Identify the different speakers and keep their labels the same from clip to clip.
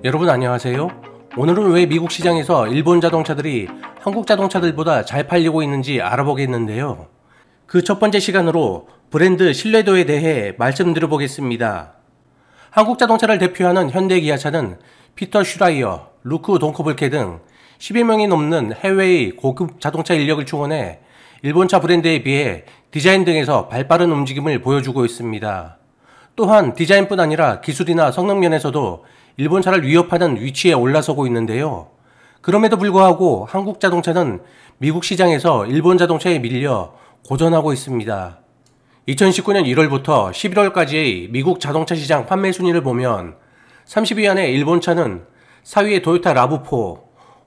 Speaker 1: 여러분 안녕하세요. 오늘은 왜 미국 시장에서 일본 자동차들이 한국 자동차들보다 잘 팔리고 있는지 알아보겠는데요. 그 첫 번째 시간으로 브랜드 신뢰도에 대해 말씀드려 보겠습니다. 한국 자동차를 대표하는 현대 기아차는 피터 슈라이어, 루크 동커블케 등 10여 명이 넘는 해외의 고급 자동차 인력을 충원해 일본차 브랜드에 비해 디자인 등에서 발빠른 움직임을 보여주고 있습니다. 또한 디자인뿐 아니라 기술이나 성능 면에서도 일본차를 위협하는 위치에 올라서고 있는데요. 그럼에도 불구하고 한국 자동차는 미국 시장에서 일본 자동차에 밀려 고전하고 있습니다. 2019년 1월부터 11월까지의 미국 자동차 시장 판매 순위를 보면 30위 안에 일본차는 4위에 토요타 라브4,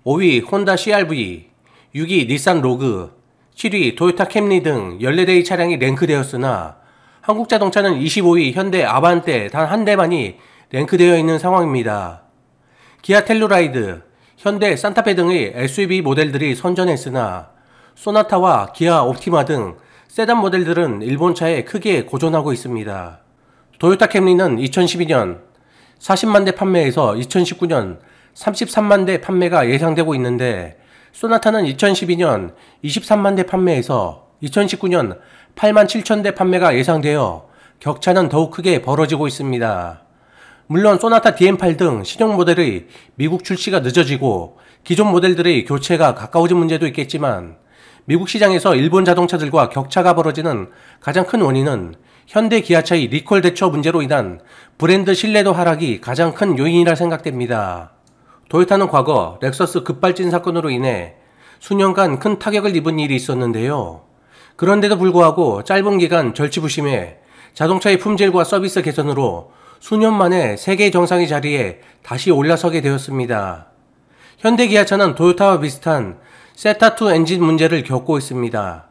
Speaker 1: 5위 혼다 CR-V, 6위 닛산 로그, 7위 토요타 캠리 등 14대의 차량이 랭크되었으나 한국 자동차는 25위 현대 아반떼 단 한 대만이 랭크되어 있는 상황입니다. 기아 텔루라이드, 현대 산타페 등의 SUV 모델들이 선전했으나 소나타와 기아 옵티마 등 세단 모델들은 일본차에 크게 고전하고 있습니다. 토요타 캠리는 2012년 40만 대 판매에서 2019년 33만 대 판매가 예상되고 있는데 소나타는 2012년 23만 대 판매에서 2019년 8만 7천 대 판매가 예상되어 격차는 더욱 크게 벌어지고 있습니다. 물론 소나타 DM8 등 신형 모델의 미국 출시가 늦어지고 기존 모델들의 교체가 가까워진 문제도 있겠지만 미국 시장에서 일본 자동차들과 격차가 벌어지는 가장 큰 원인은 현대 기아차의 리콜 대처 문제로 인한 브랜드 신뢰도 하락이 가장 큰 요인이라 생각됩니다. 토요타는 과거 렉서스 급발진 사건으로 인해 수년간 큰 타격을 입은 일이 있었는데요. 그런데도 불구하고 짧은 기간 절치부심해 자동차의 품질과 서비스 개선으로 수년 만에 세계 정상의 자리에 다시 올라서게 되었습니다. 현대 기아차는 토요타와 비슷한 세타2 엔진 문제를 겪고 있습니다.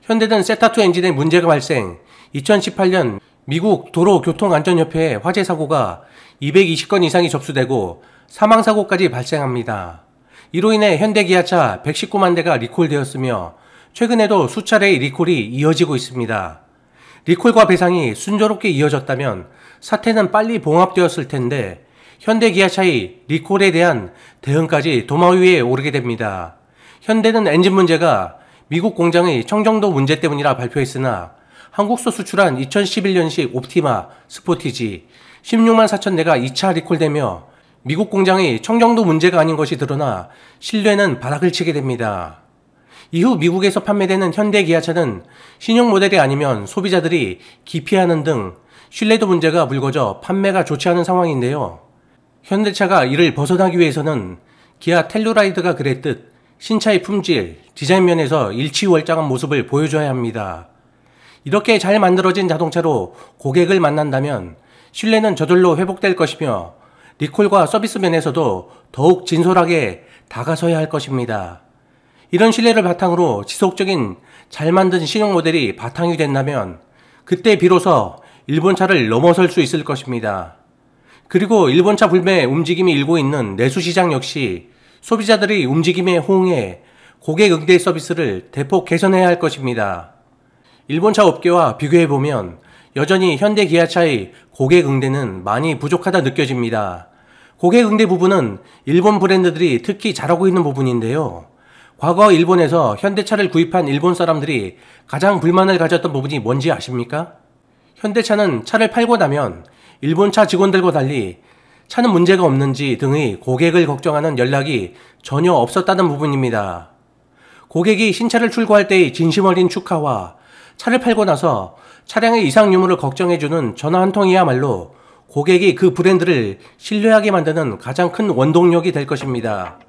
Speaker 1: 현대는 세타2 엔진의 문제가 발생, 2018년 미국 도로교통안전협회에 화재 사고가 220건 이상이 접수되고 사망사고까지 발생합니다. 이로 인해 현대 기아차 119만 대가 리콜되었으며 최근에도 수차례의 리콜이 이어지고 있습니다. 리콜과 배상이 순조롭게 이어졌다면 사태는 빨리 봉합되었을 텐데 현대 기아차의 리콜에 대한 대응까지 도마 위에 오르게 됩니다. 현대는 엔진 문제가 미국 공장의 청정도 문제 때문이라 발표했으나 한국서 수출한 2011년식 옵티마, 스포티지 16만 4천 대가 2차 리콜되며 미국 공장의 청정도 문제가 아닌 것이 드러나 신뢰는 바닥을 치게 됩니다. 이후 미국에서 판매되는 현대 기아차는 신형 모델이 아니면 소비자들이 기피하는 등 신뢰도 문제가 불거져 판매가 좋지 않은 상황인데요. 현대차가 이를 벗어나기 위해서는 기아 텔루라이드가 그랬듯 신차의 품질, 디자인 면에서 일취월장한 모습을 보여줘야 합니다. 이렇게 잘 만들어진 자동차로 고객을 만난다면 신뢰는 저절로 회복될 것이며 리콜과 서비스 면에서도 더욱 진솔하게 다가서야 할 것입니다. 이런 신뢰를 바탕으로 지속적인 잘 만든 신형 모델이 바탕이 된다면 그때 비로소 일본차를 넘어설 수 있을 것입니다. 그리고 일본차 불매 움직임이 일고 있는 내수시장 역시 소비자들의 움직임에 호응해 고객 응대 서비스를 대폭 개선해야 할 것입니다. 일본차 업계와 비교해보면 여전히 현대 기아차의 고객 응대는 많이 부족하다 느껴집니다. 고객 응대 부분은 일본 브랜드들이 특히 잘하고 있는 부분인데요. 과거 일본에서 현대차를 구입한 일본 사람들이 가장 불만을 가졌던 부분이 뭔지 아십니까? 현대차는 차를 팔고 나면 일본차 직원들과 달리 차는 문제가 없는지 등의 고객을 걱정하는 연락이 전혀 없었다는 부분입니다. 고객이 신차를 출고할 때의 진심 어린 축하와 차를 팔고 나서 차량의 이상 유무를 걱정해주는 전화 한 통이야말로 고객이 그 브랜드를 신뢰하게 만드는 가장 큰 원동력이 될 것입니다.